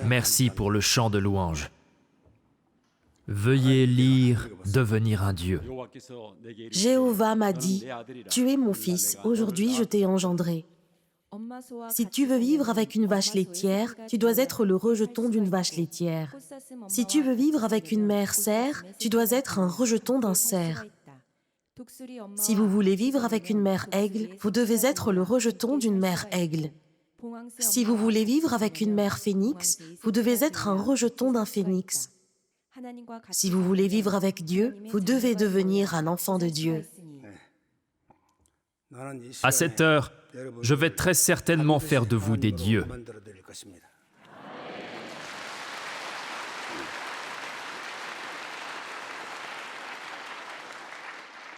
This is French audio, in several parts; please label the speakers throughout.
Speaker 1: Merci pour le chant de louange. Veuillez lire Devenir un Dieu.
Speaker 2: Jéhovah m'a dit, tu es mon fils, aujourd'hui je t'ai engendré. Si tu veux vivre avec une vache laitière, tu dois être le rejeton d'une vache laitière. Si tu veux vivre avec une mère cerf, tu dois être un rejeton d'un cerf. Si vous voulez vivre avec une mère aigle, vous devez être le rejeton d'une mère aigle. Si vous voulez vivre avec une mère phénix, vous devez être un rejeton d'un phénix. Si vous voulez vivre avec Dieu, vous devez devenir un enfant de Dieu.
Speaker 1: À cette heure, je vais très certainement faire de vous des dieux.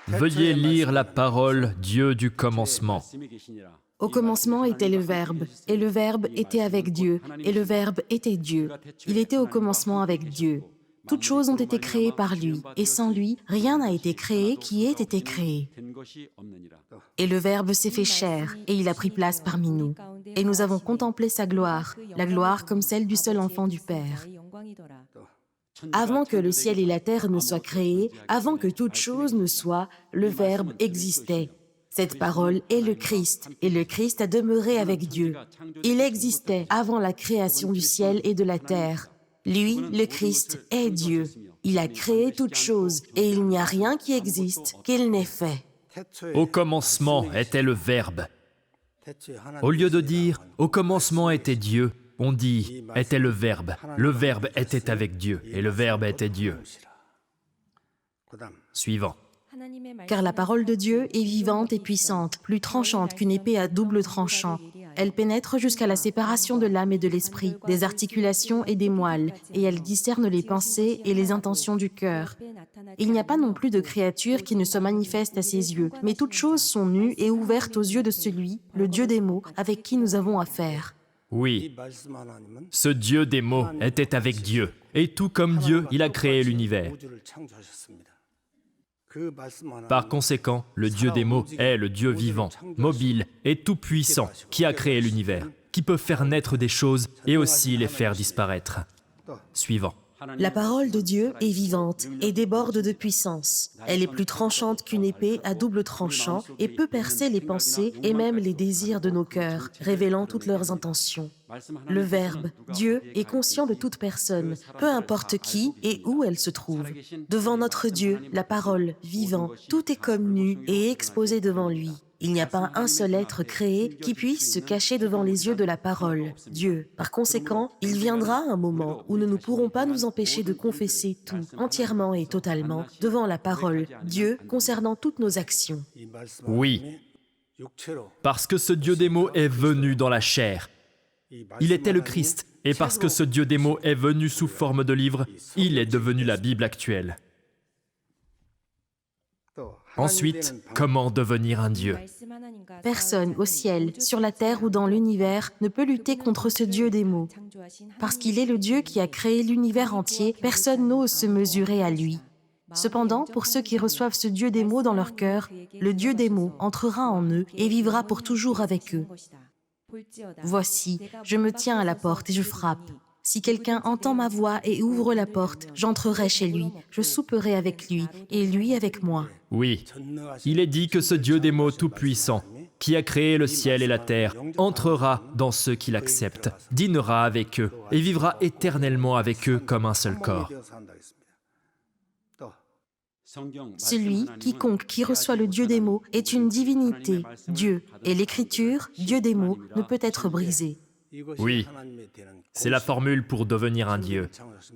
Speaker 1: Veuillez lire la parole Dieu du commencement.
Speaker 2: Au commencement était le Verbe, et le Verbe était avec Dieu, et le Verbe était Dieu. Il était au commencement avec Dieu. Toutes choses ont été créées par lui, et sans lui, rien n'a été créé qui ait été créé. Et le Verbe s'est fait chair, et il a pris place parmi nous. Et nous avons contemplé sa gloire, la gloire comme celle du seul enfant du Père. Avant que le ciel et la terre ne soient créés, avant que toute chose ne soit, le Verbe existait. Cette parole est le Christ, et le Christ a demeuré avec Dieu. Il existait avant la création du ciel et de la terre. Lui, le Christ, est Dieu. Il a créé toutes choses, et il n'y a rien qui existe qu'il n'ait fait.
Speaker 1: Au commencement était le Verbe. Au lieu de dire « au commencement était Dieu », on dit « était le Verbe ». Le Verbe était avec Dieu, et le Verbe était Dieu. Suivant.
Speaker 2: Car la parole de Dieu est vivante et puissante, plus tranchante qu'une épée à double tranchant. Elle pénètre jusqu'à la séparation de l'âme et de l'esprit, des articulations et des moelles, et elle discerne les pensées et les intentions du cœur. Il n'y a pas non plus de créature qui ne se manifeste à ses yeux, mais toutes choses sont nues et ouvertes aux yeux de celui, le Dieu des mots, avec qui nous avons affaire.
Speaker 1: Oui, ce Dieu des mots était avec Dieu, et tout comme Dieu, il a créé l'univers. Par conséquent, le Dieu des mots est le Dieu vivant, mobile et tout-puissant qui a créé l'univers, qui peut faire naître des choses et aussi les faire disparaître. Suivant.
Speaker 2: La parole de Dieu est vivante et déborde de puissance. Elle est plus tranchante qu'une épée à double tranchant et peut percer les pensées et même les désirs de nos cœurs, révélant toutes leurs intentions. Le Verbe, Dieu, est conscient de toute personne, peu importe qui et où elle se trouve. Devant notre Dieu, la parole, vivant, tout est comme nu et exposé devant lui. Il n'y a pas un seul être créé qui puisse se cacher devant les yeux de la parole, Dieu. Par conséquent, il viendra un moment où nous ne pourrons pas nous empêcher de confesser tout, entièrement et totalement, devant la parole, Dieu, concernant toutes nos actions.
Speaker 1: Oui, parce que ce Dieu des mots est venu dans la chair. Il était le Christ, et parce que ce Dieu des mots est venu sous forme de livre, il est devenu la Bible actuelle. Ensuite, comment devenir un Dieu?
Speaker 2: Personne au ciel, sur la terre ou dans l'univers ne peut lutter contre ce Dieu des mots. Parce qu'il est le Dieu qui a créé l'univers entier, personne n'ose se mesurer à lui. Cependant, pour ceux qui reçoivent ce Dieu des mots dans leur cœur, le Dieu des mots entrera en eux et vivra pour toujours avec eux. Voici, je me tiens à la porte et je frappe. Si quelqu'un entend ma voix et ouvre la porte, j'entrerai chez lui, je souperai avec lui et lui avec moi.
Speaker 1: Oui, il est dit que ce Dieu des mots tout-puissant, qui a créé le ciel et la terre, entrera dans ceux qui l'acceptent, dînera avec eux et vivra éternellement avec eux comme un seul corps.
Speaker 2: Celui, quiconque qui reçoit le Dieu des mots est une divinité, Dieu, et l'écriture, Dieu des mots, ne peut être brisée.
Speaker 1: Oui, c'est la formule pour devenir un Dieu.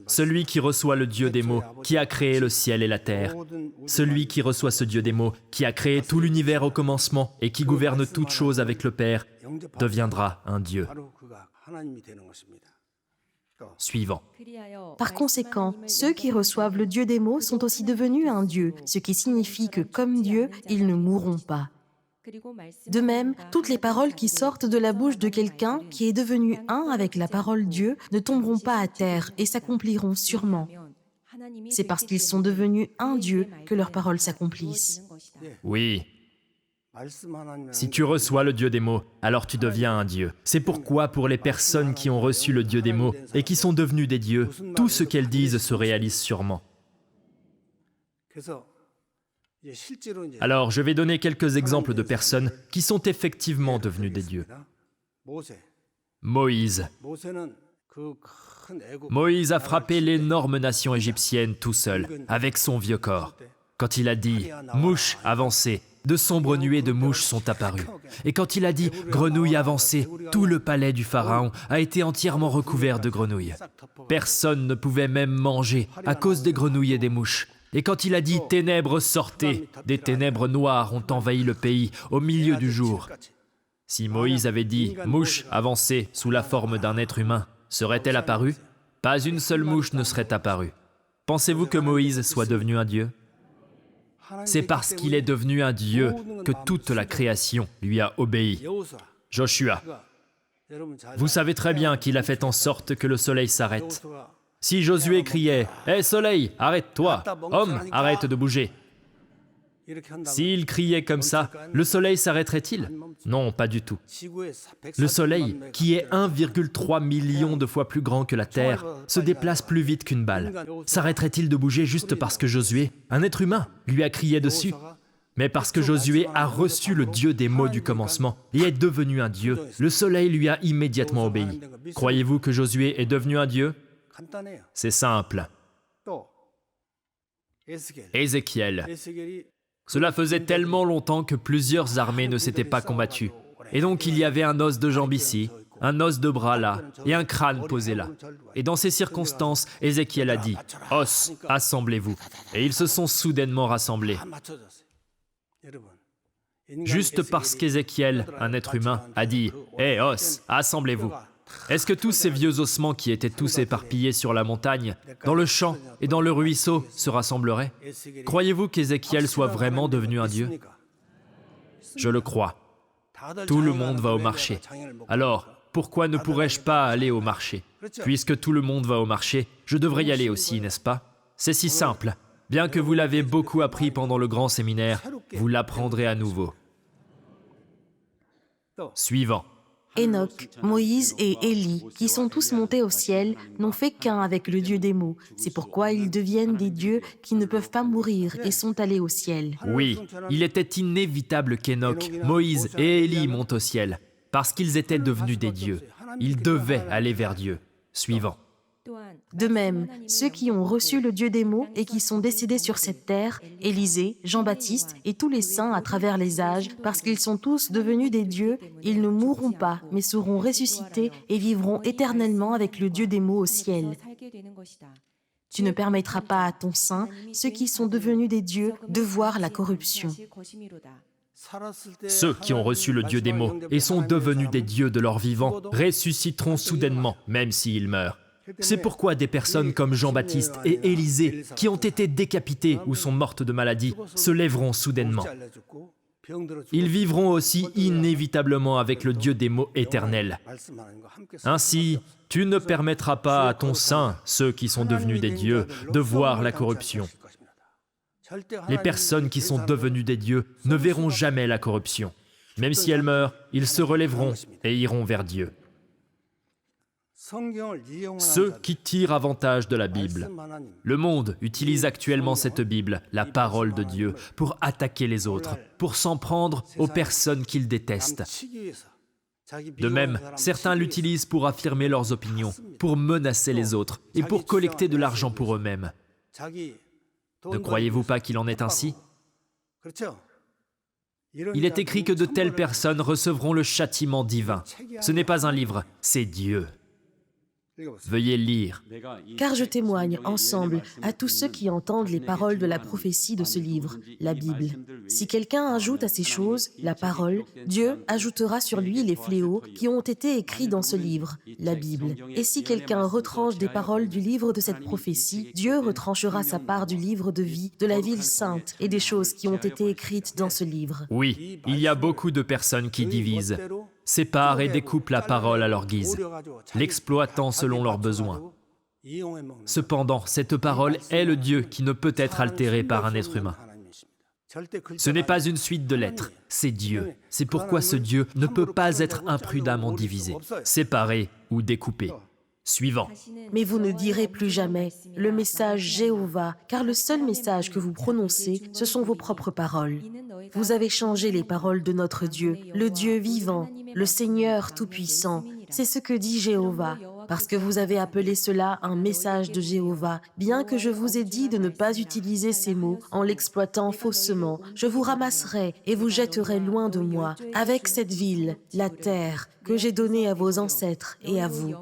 Speaker 1: Celui qui reçoit le Dieu des mots, qui a créé le ciel et la terre. Celui qui reçoit ce Dieu des mots, qui a créé tout l'univers au commencement et qui gouverne toutes choses avec le Père, deviendra un Dieu. Suivant.
Speaker 2: Par conséquent, ceux qui reçoivent le Dieu des mots sont aussi devenus un Dieu, ce qui signifie que, comme Dieu, ils ne mourront pas. De même, toutes les paroles qui sortent de la bouche de quelqu'un qui est devenu un avec la parole Dieu ne tomberont pas à terre et s'accompliront sûrement. C'est parce qu'ils sont devenus un Dieu que leurs paroles s'accomplissent.
Speaker 1: Oui, Si tu reçois le Dieu des mots, alors tu deviens un Dieu. C'est pourquoi pour les personnes qui ont reçu le Dieu des mots et qui sont devenues des dieux, tout ce qu'elles disent se réalise sûrement. Alors, je vais donner quelques exemples de personnes qui sont effectivement devenues des dieux. Moïse. Moïse a frappé l'énorme nation égyptienne tout seul, avec son vieux corps. Quand il a dit « mouche, avancez », de sombres nuées de mouches sont apparues. Et quand il a dit « grenouille, avancez », tout le palais du Pharaon a été entièrement recouvert de grenouilles. Personne ne pouvait même manger à cause des grenouilles et des mouches. Et quand il a dit « ténèbres, sortez », des ténèbres noires ont envahi le pays au milieu du jour. Si Moïse avait dit « mouche, avancez » sous la forme d'un être humain, serait-elle apparue? Pas une seule mouche ne serait apparue. Pensez-vous que Moïse soit devenu un dieu? C'est parce qu'il est devenu un dieu que toute la création lui a obéi. Joshua. Vous savez très bien qu'il a fait en sorte que le soleil s'arrête. Si Josué criait « Hé soleil, arrête-toi! Homme, arrête de bouger !» S'il criait comme ça, le soleil s'arrêterait-il? Non, pas du tout. Le soleil, qui est 1,3 million de fois plus grand que la Terre, se déplace plus vite qu'une balle. S'arrêterait-il de bouger juste parce que Josué, un être humain, lui a crié dessus? Mais parce que Josué a reçu le Dieu des mots du commencement et est devenu un Dieu, le soleil lui a immédiatement obéi. Croyez-vous que Josué est devenu un Dieu? C'est simple. Ézéchiel. Cela faisait tellement longtemps que plusieurs armées ne s'étaient pas combattues. Et donc il y avait un os de jambe ici, un os de bras là, et un crâne posé là. Et dans ces circonstances, Ézéchiel a dit « Os, assemblez-vous ». Et ils se sont soudainement rassemblés. Juste parce qu'Ézéchiel, un être humain, a dit « Hé, os, assemblez-vous ». Est-ce que tous ces vieux ossements qui étaient tous éparpillés sur la montagne, dans le champ et dans le ruisseau se rassembleraient? Croyez-vous qu'Ézéchiel soit vraiment devenu un dieu? Je le crois. Tout le monde va au marché. Alors, pourquoi ne pourrais-je pas aller au marché? Puisque tout le monde va au marché, je devrais y aller aussi, n'est-ce pas? C'est si simple. Bien que vous l'avez beaucoup appris pendant le grand séminaire, vous l'apprendrez à nouveau. Suivant.
Speaker 2: Enoch, Moïse et Élie, qui sont tous montés au ciel, n'ont fait qu'un avec le Dieu des mots. C'est pourquoi ils deviennent des dieux qui ne peuvent pas mourir et sont allés au ciel.
Speaker 1: Oui, il était inévitable qu'Enoch, Moïse et Élie montent au ciel, parce qu'ils étaient devenus des dieux. Ils devaient aller vers Dieu. Suivant.
Speaker 2: De même, ceux qui ont reçu le Dieu des mots et qui sont décédés sur cette terre, Élisée, Jean-Baptiste et tous les saints à travers les âges, parce qu'ils sont tous devenus des dieux, ils ne mourront pas, mais seront ressuscités et vivront éternellement avec le Dieu des mots au ciel. Tu ne permettras pas à ton saint, ceux qui sont devenus des dieux, de voir la corruption.
Speaker 1: Ceux qui ont reçu le Dieu des mots et sont devenus des dieux de leur vivant ressusciteront soudainement, même s'ils meurent. C'est pourquoi des personnes comme Jean-Baptiste et Élisée, qui ont été décapités ou sont mortes de maladie, se lèveront soudainement. Ils vivront aussi inévitablement avec le Dieu des mots éternels. Ainsi, tu ne permettras pas à ton saint, ceux qui sont devenus des dieux, de voir la corruption. Les personnes qui sont devenues des dieux ne verront jamais la corruption. Même si elles meurent, ils se relèveront et iront vers Dieu. Ceux qui tirent avantage de la Bible. Le monde utilise actuellement cette Bible, la parole de Dieu, pour attaquer les autres, pour s'en prendre aux personnes qu'ils détestent. De même, certains l'utilisent pour affirmer leurs opinions, pour menacer les autres et pour collecter de l'argent pour eux-mêmes. Ne croyez-vous pas qu'il en est ainsi? Il est écrit que de telles personnes recevront le châtiment divin. Ce n'est pas un livre, c'est Dieu. Veuillez lire.
Speaker 2: Car je témoigne ensemble à tous ceux qui entendent les paroles de la prophétie de ce livre, la Bible. Si quelqu'un ajoute à ces choses, la parole, Dieu ajoutera sur lui les fléaux qui ont été écrits dans ce livre, la Bible. Et si quelqu'un retranche des paroles du livre de cette prophétie, Dieu retranchera sa part du livre de vie de la ville sainte et des choses qui ont été écrites dans ce livre.
Speaker 1: Oui, il y a beaucoup de personnes qui divisent, séparent et découpent la parole à leur guise, l'exploitant selon leurs besoins. Cependant, cette parole est le Dieu qui ne peut être altéré par un être humain. Ce n'est pas une suite de lettres, c'est Dieu. C'est pourquoi ce Dieu ne peut pas être imprudemment divisé, séparé ou découpé. Suivant.
Speaker 2: Mais vous ne direz plus jamais le message Jéhovah, car le seul message que vous prononcez, ce sont vos propres paroles. Vous avez changé les paroles de notre Dieu, le Dieu vivant, le Seigneur Tout-Puissant. C'est ce que dit Jéhovah. Parce que vous avez appelé cela un message de Jéhovah, bien que je vous ai dit de ne pas utiliser ces mots en l'exploitant faussement, je vous ramasserai et vous jetterai loin de moi, avec cette ville, la terre, que j'ai donnée à vos ancêtres et à vous.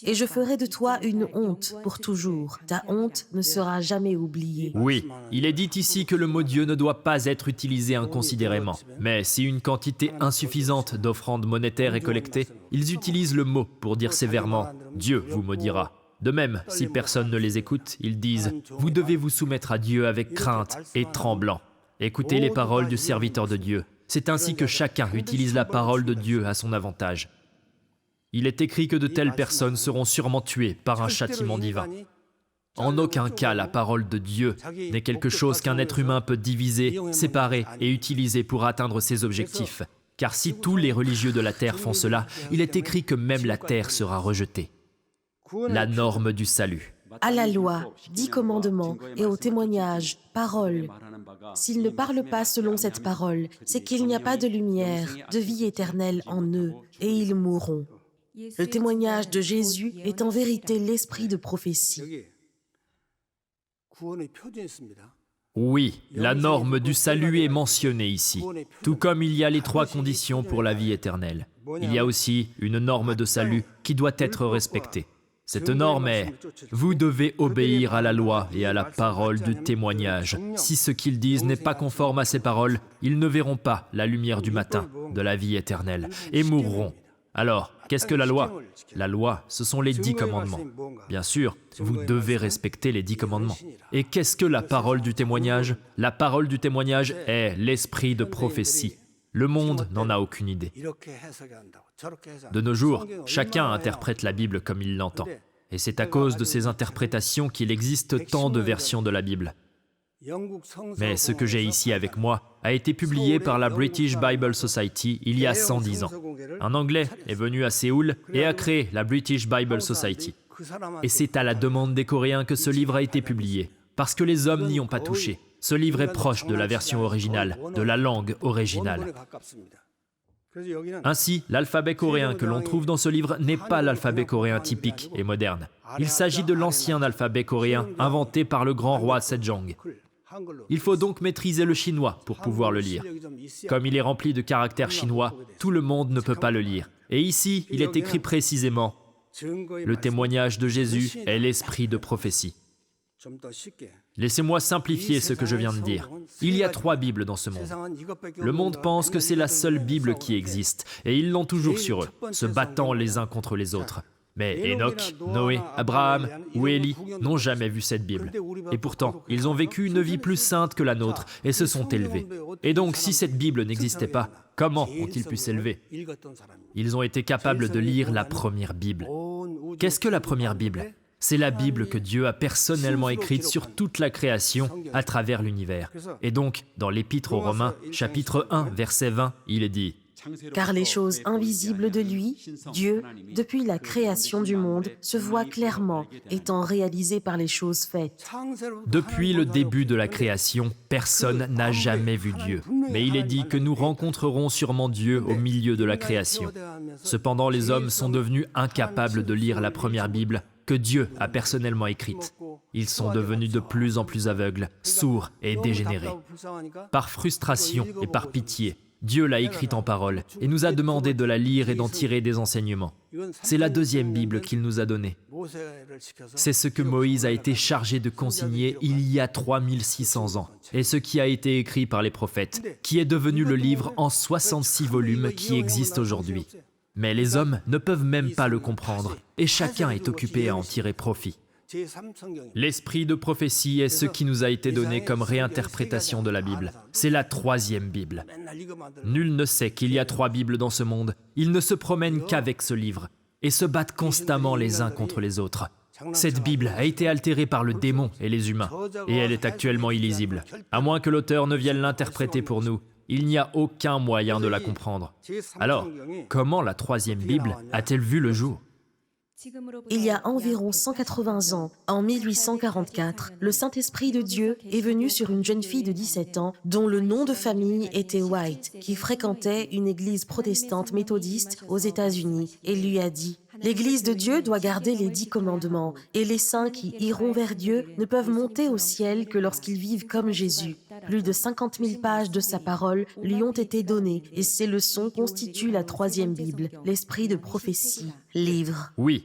Speaker 2: Et je ferai de toi une honte pour toujours. Ta honte ne sera jamais oubliée.
Speaker 1: Oui, il est dit ici que le mot Dieu ne doit pas être utilisé inconsidérément. Mais si une quantité insuffisante d'offrandes monétaires est collectée, ils utilisent le mot pour dire sévèrement « Dieu vous maudira ». De même, si personne ne les écoute, ils disent « Vous devez vous soumettre à Dieu avec crainte et tremblant ». Écoutez les paroles du serviteur de Dieu. C'est ainsi que chacun utilise la parole de Dieu à son avantage. Il est écrit que de telles personnes seront sûrement tuées par un châtiment divin. En aucun cas, la parole de Dieu n'est quelque chose qu'un être humain peut diviser, séparer et utiliser pour atteindre ses objectifs. Car si tous les religieux de la terre font cela, il est écrit que même la terre sera rejetée. La norme du salut.
Speaker 2: À la loi, 10 commandements et au témoignage, parole. S'ils ne parlent pas selon cette parole, c'est qu'il n'y a pas de lumière, de vie éternelle en eux, et ils mourront. Le témoignage de Jésus est en vérité l'esprit de prophétie.
Speaker 1: Oui, la norme du salut est mentionnée ici, tout comme il y a les 3 conditions pour la vie éternelle. Il y a aussi une norme de salut qui doit être respectée. Cette norme est « Vous devez obéir à la loi et à la parole du témoignage. Si ce qu'ils disent n'est pas conforme à ces paroles, ils ne verront pas la lumière du matin de la vie éternelle et mourront. » Alors, qu'est-ce que la loi? La loi, ce sont les 10 commandements. Bien sûr, vous devez respecter les 10 commandements. Et qu'est-ce que la parole du témoignage? La parole du témoignage est l'esprit de prophétie. Le monde n'en a aucune idée. De nos jours, chacun interprète la Bible comme il l'entend. Et c'est à cause de ces interprétations qu'il existe tant de versions de la Bible. Mais ce que j'ai ici avec moi a été publié par la British Bible Society il y a 110 ans. Un Anglais est venu à Séoul et a créé la British Bible Society. Et c'est à la demande des Coréens que ce livre a été publié, parce que les hommes n'y ont pas touché. Ce livre est proche de la version originale, de la langue originale. Ainsi, l'alphabet coréen que l'on trouve dans ce livre n'est pas l'alphabet coréen typique et moderne. Il s'agit de l'ancien alphabet coréen inventé par le grand roi Sejong. Il faut donc maîtriser le chinois pour pouvoir le lire. Comme il est rempli de caractères chinois, tout le monde ne peut pas le lire. Et ici, il est écrit précisément « Le témoignage de Jésus est l'esprit de prophétie ». Laissez-moi simplifier ce que je viens de dire. Il y a 3 Bibles dans ce monde. Le monde pense que c'est la seule Bible qui existe, et ils l'ont toujours sur eux, se battant les uns contre les autres. Mais Enoch, Noé, Abraham ou Élie n'ont jamais vu cette Bible. Et pourtant, ils ont vécu une vie plus sainte que la nôtre et se sont élevés. Et donc, si cette Bible n'existait pas, comment ont-ils pu s'élever? Ils ont été capables de lire la première Bible. Qu'est-ce que la première Bible? C'est la Bible que Dieu a personnellement écrite sur toute la création à travers l'univers. Et donc, dans l'Épître aux Romains, chapitre 1, verset 20, il est dit
Speaker 2: « Car les choses invisibles de lui, Dieu, depuis la création du monde, se voient clairement, étant réalisées par les choses faites. »
Speaker 1: Depuis le début de la création, personne n'a jamais vu Dieu. Mais il est dit que nous rencontrerons sûrement Dieu au milieu de la création. Cependant, les hommes sont devenus incapables de lire la première Bible que Dieu a personnellement écrite. Ils sont devenus de plus en plus aveugles, sourds et dégénérés. Par frustration et par pitié, Dieu l'a écrite en parole et nous a demandé de la lire et d'en tirer des enseignements. C'est la 2e Bible qu'il nous a donnée. C'est ce que Moïse a été chargé de consigner il y a 3600 ans, et ce qui a été écrit par les prophètes, qui est devenu le livre en 66 volumes qui existe aujourd'hui. Mais les hommes ne peuvent même pas le comprendre, et chacun est occupé à en tirer profit. L'esprit de prophétie est ce qui nous a été donné comme réinterprétation de la Bible. C'est la 3e Bible. Nul ne sait qu'il y a 3 Bibles dans ce monde. Ils ne se promènent qu'avec ce livre et se battent constamment les uns contre les autres. Cette Bible a été altérée par le démon et les humains, et elle est actuellement illisible. À moins que l'auteur ne vienne l'interpréter pour nous, il n'y a aucun moyen de la comprendre. Alors, comment la troisième Bible a-t-elle vu le jour ?
Speaker 2: Il y a environ 180 ans, en 1844, le Saint-Esprit de Dieu est venu sur une jeune fille de 17 ans dont le nom de famille était White, qui fréquentait une église protestante méthodiste aux États-Unis, et lui a dit « L'Église de Dieu doit garder les 10 commandements, et les saints qui iront vers Dieu ne peuvent monter au ciel que lorsqu'ils vivent comme Jésus. » Plus de 50 000 pages de sa parole lui ont été données, et ces leçons constituent la troisième Bible, l'esprit de prophétie, livre.
Speaker 1: Oui,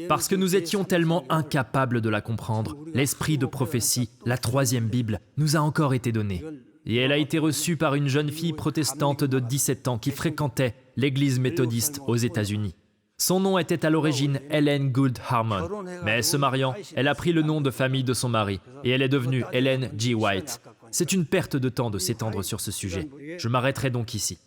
Speaker 1: parce que nous étions tellement incapables de la comprendre, l'esprit de prophétie, la troisième Bible, nous a encore été donné. Et elle a été reçue par une jeune fille protestante de 17 ans qui fréquentait l'église méthodiste aux États-Unis. Son nom était à l'origine Ellen Gould Harmon, mais se mariant, elle a pris le nom de famille de son mari et elle est devenue Ellen G. White. C'est une perte de temps de s'étendre sur ce sujet. Je m'arrêterai donc ici.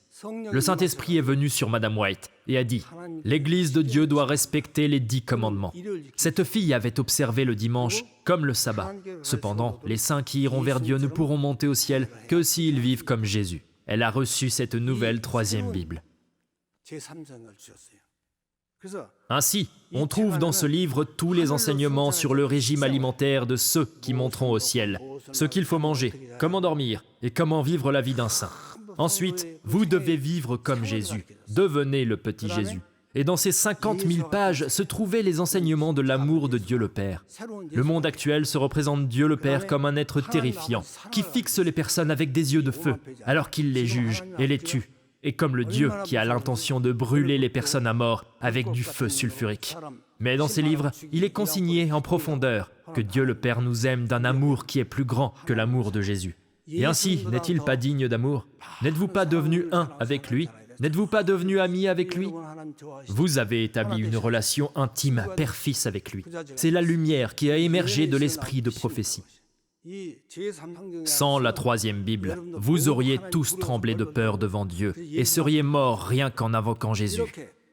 Speaker 1: Le Saint-Esprit est venu sur Madame White et a dit « L'Église de Dieu doit respecter les 10 commandements ». Cette fille avait observé le dimanche comme le sabbat. Cependant, les saints qui iront vers Dieu ne pourront monter au ciel que s'ils vivent comme Jésus. Elle a reçu cette nouvelle troisième Bible. Ainsi, on trouve dans ce livre tous les enseignements sur le régime alimentaire de ceux qui monteront au ciel, ce qu'il faut manger, comment dormir et comment vivre la vie d'un saint. Ensuite, vous devez vivre comme Jésus, devenez le petit Jésus. Et dans ces 50 000 pages se trouvaient les enseignements de l'amour de Dieu le Père. Le monde actuel se représente Dieu le Père comme un être terrifiant, qui fixe les personnes avec des yeux de feu, alors qu'il les juge et les tue. Et comme le Dieu qui a l'intention de brûler les personnes à mort avec du feu sulfurique. Mais dans ces livres, il est consigné en profondeur que Dieu le Père nous aime d'un amour qui est plus grand que l'amour de Jésus. Et ainsi, n'est-il pas digne d'amour? N'êtes-vous pas devenu un avec lui? N'êtes-vous pas devenu ami avec lui? Vous avez établi une relation intime, père-fils avec lui. C'est la lumière qui a émergé de l'esprit de prophétie. Sans la troisième Bible, vous auriez tous tremblé de peur devant Dieu et seriez morts rien qu'en invoquant Jésus.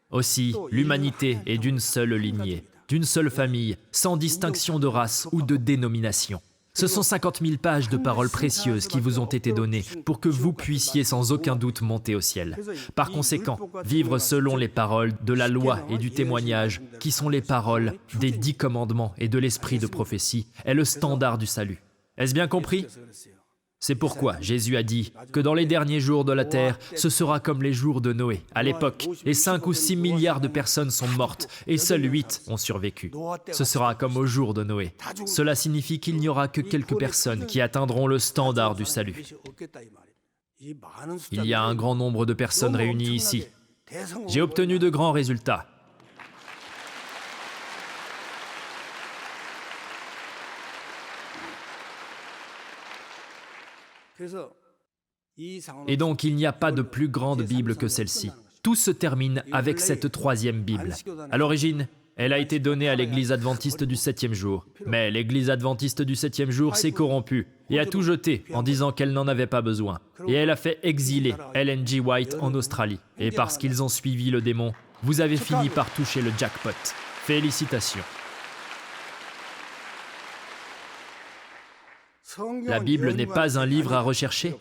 Speaker 1: Aussi, l'humanité est d'une seule lignée, d'une seule famille, sans distinction de race ou de dénomination. Ce sont 50 000 pages de paroles précieuses qui vous ont été données pour que vous puissiez sans aucun doute monter au ciel. Par conséquent, vivre selon les paroles de la loi et du témoignage, qui sont les paroles des 10 commandements et de l'esprit de prophétie, est le standard du salut. Est-ce bien compris? C'est pourquoi Jésus a dit que dans les derniers jours de la terre, ce sera comme les jours de Noé. À l'époque, les 5 ou 6 milliards de personnes sont mortes et seuls 8 ont survécu. Ce sera comme au jour de Noé. Cela signifie qu'il n'y aura que quelques personnes qui atteindront le standard du salut. Il y a un grand nombre de personnes réunies ici. J'ai obtenu de grands résultats. Et donc, il n'y a pas de plus grande Bible que celle-ci. Tout se termine avec cette troisième Bible. À l'origine, elle a été donnée à l'Église adventiste du 7e jour. Mais l'Église adventiste du 7e jour s'est corrompue et a tout jeté en disant qu'elle n'en avait pas besoin. Et elle a fait exiler Ellen G. White en Australie. Et parce qu'ils ont suivi le démon, vous avez fini par toucher le jackpot. Félicitations. La Bible n'est pas un livre à rechercher.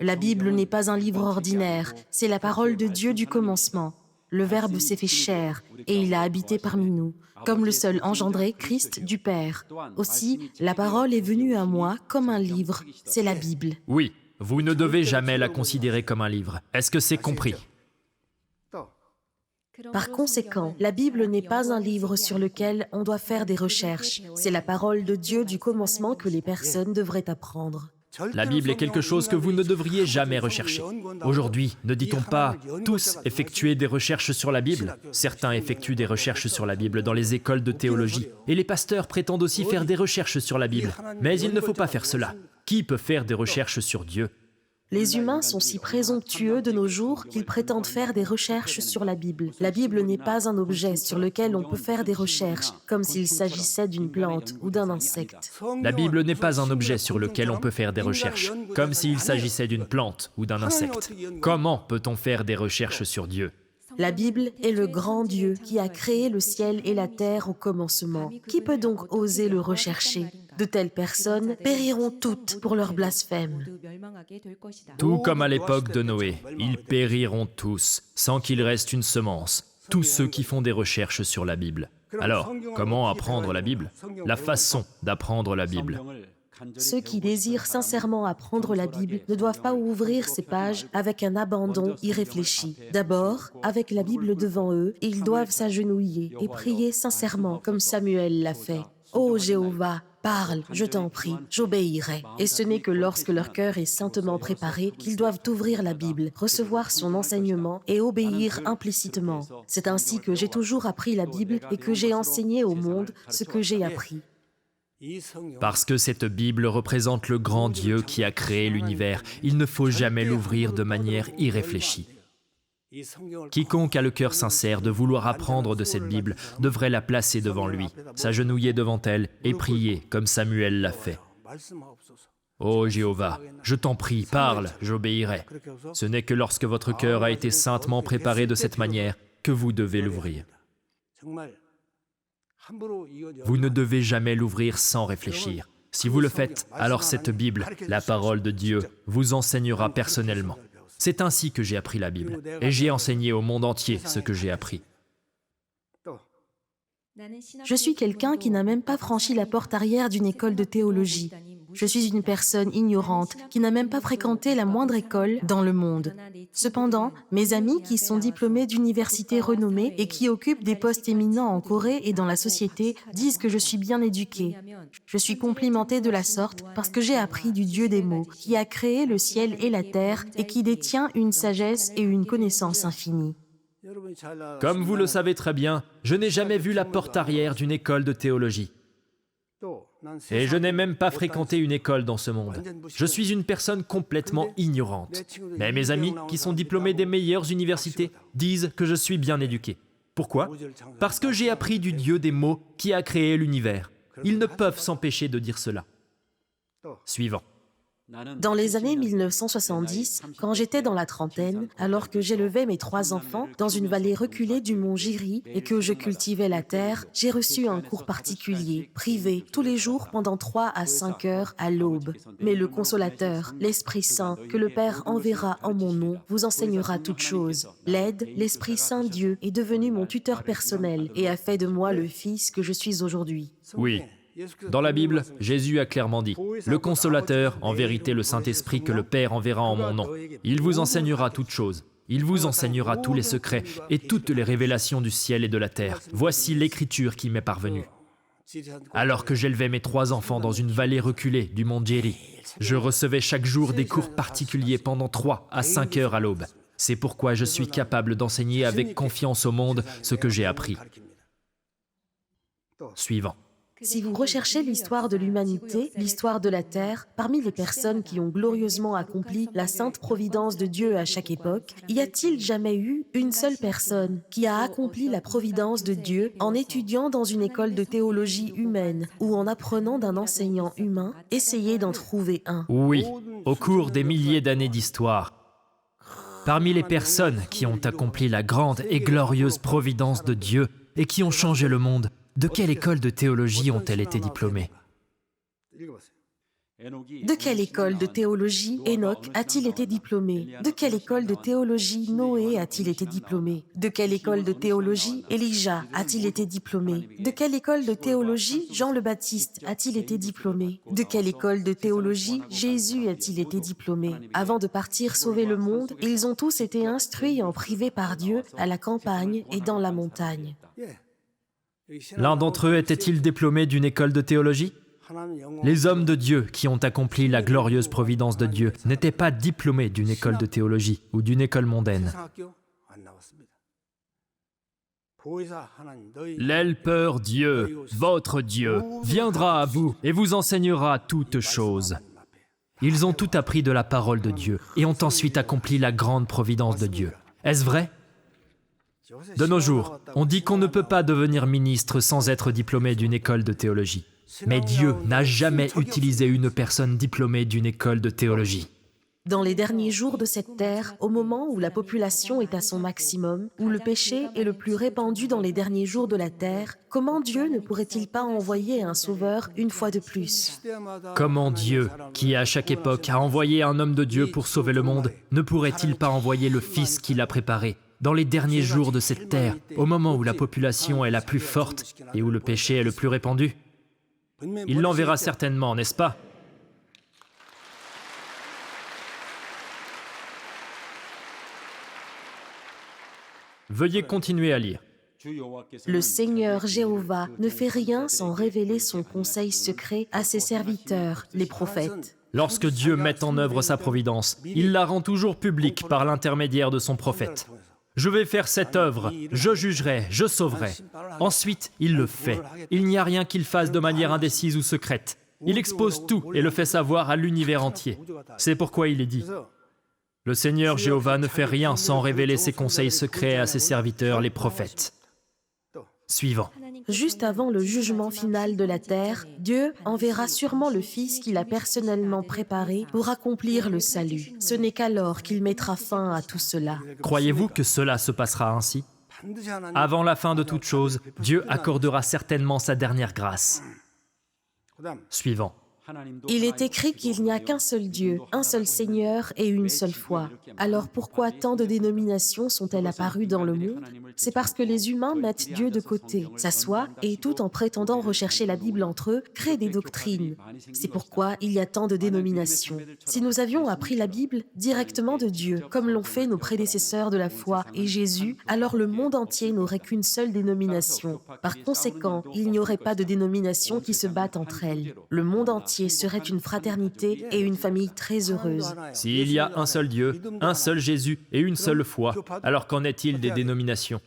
Speaker 2: La Bible n'est pas un livre ordinaire, c'est la parole de Dieu du commencement. Le Verbe s'est fait chair et il a habité parmi nous, comme le seul engendré, Christ du Père. Aussi, la parole est venue à moi comme un livre, c'est la Bible.
Speaker 1: Oui, vous ne devez jamais la considérer comme un livre. Est-ce que c'est compris?
Speaker 2: Par conséquent, la Bible n'est pas un livre sur lequel on doit faire des recherches. C'est la parole de Dieu du commencement que les personnes devraient apprendre.
Speaker 1: La Bible est quelque chose que vous ne devriez jamais rechercher. Aujourd'hui, ne dit-on pas tous effectuer des recherches sur la Bible? Certains effectuent des recherches sur la Bible dans les écoles de théologie. Et les pasteurs prétendent aussi faire des recherches sur la Bible. Mais il ne faut pas faire cela. Qui peut faire des recherches sur Dieu?
Speaker 2: Les humains sont si présomptueux de nos jours qu'ils prétendent faire des recherches sur la Bible. La Bible n'est pas un objet sur lequel on peut faire des recherches, comme s'il s'agissait d'une plante ou d'un insecte.
Speaker 1: La Bible n'est pas un objet sur lequel on peut faire des recherches, comme s'il s'agissait d'une plante ou d'un insecte. Comment peut-on faire des recherches sur Dieu?
Speaker 2: La Bible est le grand Dieu qui a créé le ciel et la terre au commencement. Qui peut donc oser le rechercher? De telles personnes périront toutes pour leur blasphème.
Speaker 1: Tout comme à l'époque de Noé, ils périront tous, sans qu'il reste une semence, tous ceux qui font des recherches sur la Bible. Alors, comment apprendre la Bible? La façon d'apprendre la Bible.
Speaker 2: Ceux qui désirent sincèrement apprendre la Bible ne doivent pas ouvrir ces pages avec un abandon irréfléchi. D'abord, avec la Bible devant eux, ils doivent s'agenouiller et prier sincèrement comme Samuel l'a fait. « Ô Jéhovah, parle, je t'en prie, j'obéirai. » Et ce n'est que lorsque leur cœur est saintement préparé qu'ils doivent ouvrir la Bible, recevoir son enseignement et obéir implicitement. C'est ainsi que j'ai toujours appris la Bible et que j'ai enseigné au monde ce que j'ai appris.
Speaker 1: Parce que cette Bible représente le grand Dieu qui a créé l'univers, il ne faut jamais l'ouvrir de manière irréfléchie. Quiconque a le cœur sincère de vouloir apprendre de cette Bible devrait la placer devant lui, s'agenouiller devant elle et prier comme Samuel l'a fait. Ô Jéhovah, je t'en prie, parle, j'obéirai. Ce n'est que lorsque votre cœur a été saintement préparé de cette manière que vous devez l'ouvrir. Vous ne devez jamais l'ouvrir sans réfléchir. Si vous le faites, alors cette Bible, la parole de Dieu, vous enseignera personnellement. C'est ainsi que j'ai appris la Bible, et j'ai enseigné au monde entier ce que j'ai appris.
Speaker 2: Je suis quelqu'un qui n'a même pas franchi la porte arrière d'une école de théologie. Je suis une personne ignorante qui n'a même pas fréquenté la moindre école dans le monde. Cependant, mes amis qui sont diplômés d'universités renommées et qui occupent des postes éminents en Corée et dans la société disent que je suis bien éduquée. Je suis complimentée de la sorte parce que j'ai appris du Dieu des mots, qui a créé le ciel et la terre et qui détient une sagesse et une connaissance infinie.
Speaker 1: Comme vous le savez très bien, je n'ai jamais vu la porte arrière d'une école de théologie. Et je n'ai même pas fréquenté une école dans ce monde. Je suis une personne complètement ignorante. Mais mes amis, qui sont diplômés des meilleures universités, disent que je suis bien éduqué. Pourquoi? Parce que j'ai appris du Dieu des mots qui a créé l'univers. Ils ne peuvent s'empêcher de dire cela. Suivant.
Speaker 2: Dans les années 1970, quand j'étais dans la trentaine, alors que j'élevais mes 3 enfants dans une vallée reculée du mont Jiri et que je cultivais la terre, j'ai reçu un cours particulier, privé, tous les jours pendant 3 à 5 heures à l'aube. Mais le Consolateur, l'Esprit Saint, que le Père enverra en mon nom, vous enseignera toutes choses. L'aide, l'Esprit Saint Dieu, est devenu mon tuteur personnel et a fait de moi le Fils que je suis aujourd'hui.
Speaker 1: Oui. Dans la Bible, Jésus a clairement dit « Le Consolateur, en vérité le Saint-Esprit que le Père enverra en mon nom. Il vous enseignera toutes choses. Il vous enseignera tous les secrets et toutes les révélations du ciel et de la terre. Voici l'écriture qui m'est parvenue. » Alors que j'élevais mes 3 enfants dans une vallée reculée du mont Jiri, je recevais chaque jour des cours particuliers pendant 3 à 5 heures à l'aube. C'est pourquoi je suis capable d'enseigner avec confiance au monde ce que j'ai appris. Suivant.
Speaker 2: Si vous recherchez l'histoire de l'humanité, l'histoire de la Terre, parmi les personnes qui ont glorieusement accompli la sainte providence de Dieu à chaque époque, y a-t-il jamais eu une seule personne qui a accompli la providence de Dieu en étudiant dans une école de théologie humaine ou en apprenant d'un enseignant humain? Essayez d'en trouver un.
Speaker 1: Oui, au cours des milliers d'années d'histoire, parmi les personnes qui ont accompli la grande et glorieuse providence de Dieu et qui ont changé le monde, de quelle école de théologie ont-elles été diplômées?
Speaker 2: De quelle école de théologie Enoch a-t-il été diplômé? De quelle école de théologie Noé a-t-il été diplômé? De quelle école de théologie Elijah a-t-il été diplômé? De quelle école de théologie Jean le Baptiste a-t-il été diplômé? De quelle école de théologie Jésus a-t-il été diplômé? Avant de partir sauver le monde, ils ont tous été instruits en privé par Dieu à la campagne et dans la montagne.
Speaker 1: L'un d'entre eux était-il diplômé d'une école de théologie? Les hommes de Dieu qui ont accompli la glorieuse providence de Dieu n'étaient pas diplômés d'une école de théologie ou d'une école mondaine. L'Helper Dieu, votre Dieu, viendra à vous et vous enseignera toutes choses. Ils ont tout appris de la parole de Dieu et ont ensuite accompli la grande providence de Dieu. Est-ce vrai? De nos jours, on dit qu'on ne peut pas devenir ministre sans être diplômé d'une école de théologie. Mais Dieu n'a jamais utilisé une personne diplômée d'une école de théologie.
Speaker 2: Dans les derniers jours de cette terre, au moment où la population est à son maximum, où le péché est le plus répandu dans les derniers jours de la terre, comment Dieu ne pourrait-il pas envoyer un sauveur une fois de plus?
Speaker 1: Comment Dieu, qui à chaque époque a envoyé un homme de Dieu pour sauver le monde, ne pourrait-il pas envoyer le Fils qu'il a préparé dans les derniers jours de cette terre, au moment où la population est la plus forte et où le péché est le plus répandu? Il l'enverra certainement, n'est-ce pas? Veuillez continuer à lire.
Speaker 2: Le Seigneur Jéhovah ne fait rien sans révéler son conseil secret à ses serviteurs, les prophètes.
Speaker 1: Lorsque Dieu met en œuvre sa providence, il la rend toujours publique par l'intermédiaire de son prophète. Je vais faire cette œuvre, je jugerai, je sauverai. Ensuite, il le fait. Il n'y a rien qu'il fasse de manière indécise ou secrète. Il expose tout et le fait savoir à l'univers entier. C'est pourquoi il est dit: le Seigneur Jéhovah ne fait rien sans révéler ses conseils secrets à ses serviteurs, les prophètes. Suivant.
Speaker 2: Juste avant le jugement final de la terre, Dieu enverra sûrement le Fils qu'il a personnellement préparé pour accomplir le salut. Ce n'est qu'alors qu'il mettra fin à tout cela.
Speaker 1: Croyez-vous que cela se passera ainsi? Avant la fin de toute chose, Dieu accordera certainement sa dernière grâce. Suivant.
Speaker 2: Il est écrit qu'il n'y a qu'un seul Dieu, un seul Seigneur et une seule foi. Alors pourquoi tant de dénominations sont-elles apparues dans le monde? C'est parce que les humains mettent Dieu de côté, s'assoient et, tout en prétendant rechercher la Bible entre eux, créent des doctrines. C'est pourquoi il y a tant de dénominations. Si nous avions appris la Bible directement de Dieu, comme l'ont fait nos prédécesseurs de la foi et Jésus, alors le monde entier n'aurait qu'une seule dénomination. Par conséquent, il n'y aurait pas de dénominations qui se battent entre elles. Le monde entier serait une fraternité et une famille très heureuse.
Speaker 1: S'il y a un seul Dieu, un seul Jésus et une seule foi, alors qu'en est-il des dénominations?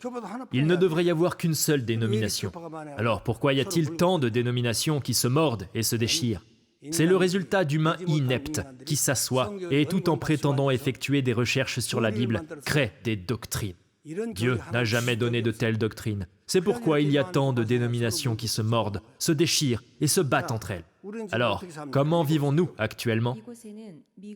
Speaker 1: Il ne devrait y avoir qu'une seule dénomination. Alors pourquoi y a-t-il tant de dénominations qui se mordent et se déchirent? C'est le résultat d'humains ineptes qui s'assoient et, tout en prétendant effectuer des recherches sur la Bible, créent des doctrines. Dieu n'a jamais donné de telles doctrines. C'est pourquoi il y a tant de dénominations qui se mordent, se déchirent et se battent entre elles. Alors, comment vivons-nous actuellement?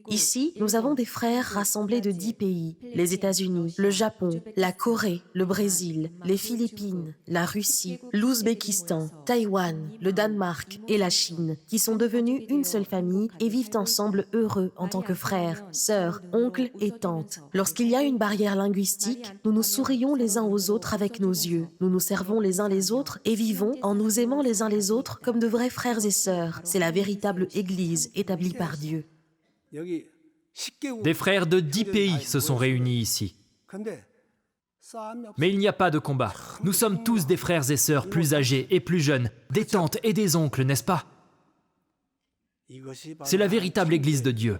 Speaker 2: Ici, nous avons des frères rassemblés de 10 pays, les États-Unis, le Japon, la Corée, le Brésil, les Philippines, la Russie, l'Ouzbékistan, Taïwan, le Danemark et la Chine, qui sont devenus une seule famille et vivent ensemble heureux en tant que frères, sœurs, oncles et tantes. Lorsqu'il y a une barrière linguistique, nous nous sourions les uns aux autres avec nos yeux. Nous nous servons les uns les autres et vivons en nous aimant les uns les autres comme de vrais frères et sœurs. C'est la véritable Église établie par Dieu.
Speaker 1: Des frères de 10 pays se sont réunis ici. Mais il n'y a pas de combat. Nous sommes tous des frères et sœurs plus âgés et plus jeunes, des tantes et des oncles, n'est-ce pas? C'est la véritable Église de Dieu.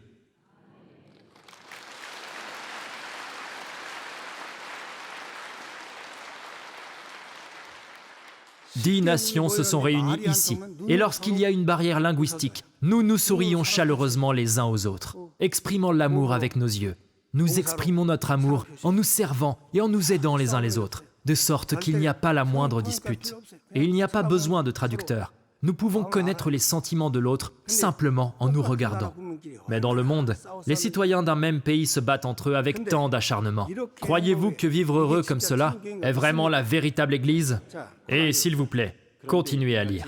Speaker 1: 10 nations se sont réunies ici, et lorsqu'il y a une barrière linguistique, nous nous sourions chaleureusement les uns aux autres, exprimant l'amour avec nos yeux. Nous exprimons notre amour en nous servant et en nous aidant les uns les autres, de sorte qu'il n'y a pas la moindre dispute. Et il n'y a pas besoin de traducteur. Nous pouvons connaître les sentiments de l'autre simplement en nous regardant. Mais dans le monde, les citoyens d'un même pays se battent entre eux avec tant d'acharnement. Croyez-vous que vivre heureux comme cela est vraiment la véritable Église? Et s'il vous plaît, continuez à lire.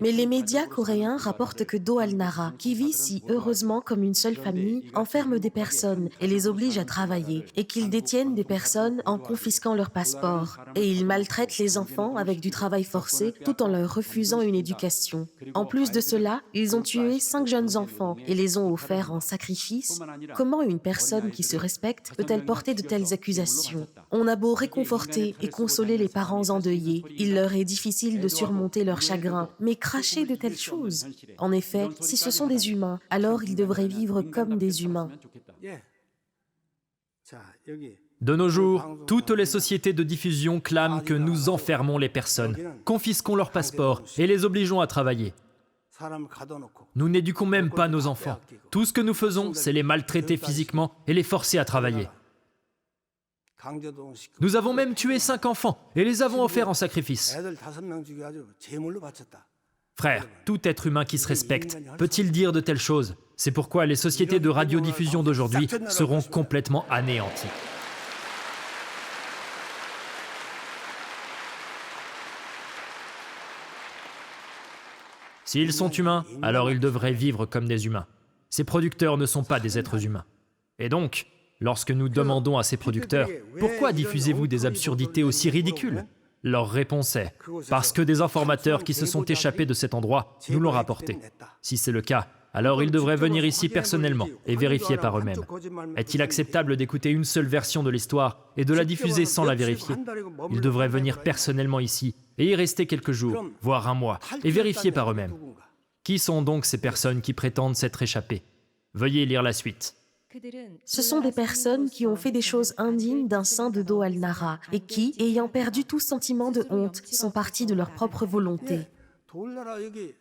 Speaker 2: Mais les médias coréens rapportent que Do Al-Nara, qui vit si heureusement comme une seule famille, enferme des personnes et les oblige à travailler, et qu'ils détiennent des personnes en confisquant leurs passeports. Et ils maltraitent les enfants avec du travail forcé tout en leur refusant une éducation. En plus de cela, ils ont tué 5 jeunes enfants et les ont offerts en sacrifice. Comment une personne qui se respecte peut-elle porter de telles accusations? On a beau réconforter et consoler les parents endeuillés, il leur est difficile de surmonter leur chagrin. Mais cracher de telles choses? En effet, si ce sont des humains, alors ils devraient vivre comme des humains.
Speaker 1: De nos jours, toutes les sociétés de diffusion clament que nous enfermons les personnes, confisquons leurs passeports et les obligeons à travailler. Nous n'éduquons même pas nos enfants. Tout ce que nous faisons, c'est les maltraiter physiquement et les forcer à travailler. Nous avons même tué 5 enfants et les avons offerts en sacrifice. Frère, tout être humain qui se respecte peut-il dire de telles choses? C'est pourquoi les sociétés de radiodiffusion d'aujourd'hui seront complètement anéanties. S'ils sont humains, alors ils devraient vivre comme des humains. Ces producteurs ne sont pas des êtres humains. Et donc, lorsque nous demandons à ces producteurs « Pourquoi diffusez-vous des absurdités aussi ridicules ?» Leur réponse est « Parce que des informateurs qui se sont échappés de cet endroit nous l'ont rapporté. » Si c'est le cas, alors ils devraient venir ici personnellement et vérifier par eux-mêmes. Est-il acceptable d'écouter une seule version de l'histoire et de la diffuser sans la vérifier? Ils devraient venir personnellement ici et y rester quelques jours, voire un mois, et vérifier par eux-mêmes. Qui sont donc ces personnes qui prétendent s'être échappées? Veuillez lire la suite.
Speaker 2: Ce sont des personnes qui ont fait des choses indignes d'un saint de Do al-Nara et qui, ayant perdu tout sentiment de honte, sont partis de leur propre volonté.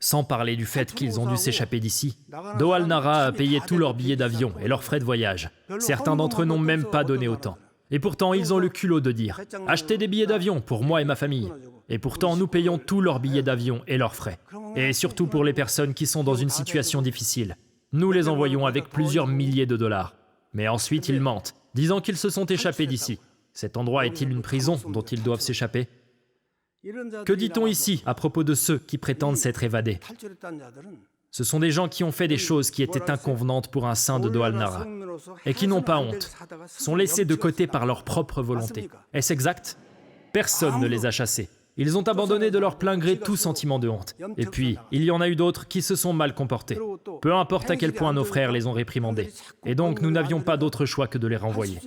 Speaker 1: Sans parler du fait qu'ils ont dû s'échapper d'ici, Do al-Nara a payé tous leurs billets d'avion et leurs frais de voyage. Certains d'entre eux n'ont même pas donné autant. Et pourtant, ils ont le culot de dire « Achetez des billets d'avion pour moi et ma famille ». Et pourtant, nous payons tous leurs billets d'avion et leurs frais. Et surtout pour les personnes qui sont dans une situation difficile. Nous les envoyons avec plusieurs milliers de dollars. Mais ensuite, ils mentent, disant qu'ils se sont échappés d'ici. Cet endroit est-il une prison dont ils doivent s'échapper? Que dit-on ici à propos de ceux qui prétendent s'être évadés? Ce sont des gens qui ont fait des choses qui étaient inconvenantes pour un saint de Do al-Nara et qui n'ont pas honte, sont laissés de côté par leur propre volonté. Est-ce exact? Personne ne les a chassés. Ils ont abandonné de leur plein gré tout sentiment de honte. Et puis, il y en a eu d'autres qui se sont mal comportés. Peu importe à quel point nos frères les ont réprimandés. Et donc, nous n'avions pas d'autre choix que de les renvoyer.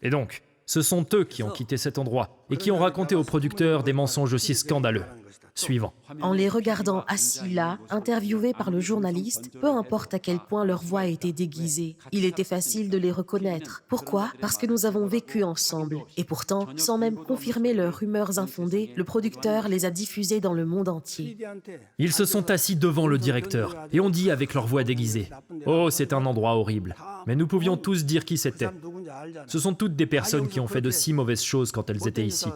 Speaker 1: Et donc, ce sont eux qui ont quitté cet endroit et qui ont raconté aux producteurs des mensonges aussi scandaleux. Suivant.
Speaker 2: En les regardant assis là, interviewés par le journaliste, peu importe à quel point leur voix était déguisée, il était facile de les reconnaître. Pourquoi? Parce que nous avons vécu ensemble. Et pourtant, sans même confirmer leurs rumeurs infondées, le producteur les a diffusées dans le monde entier.
Speaker 1: Ils se sont assis devant le directeur et ont dit avec leur voix déguisée « Oh, c'est un endroit horrible ». Mais nous pouvions tous dire qui c'était. Ce sont toutes des personnes qui ont fait de si mauvaises choses quand elles étaient ici.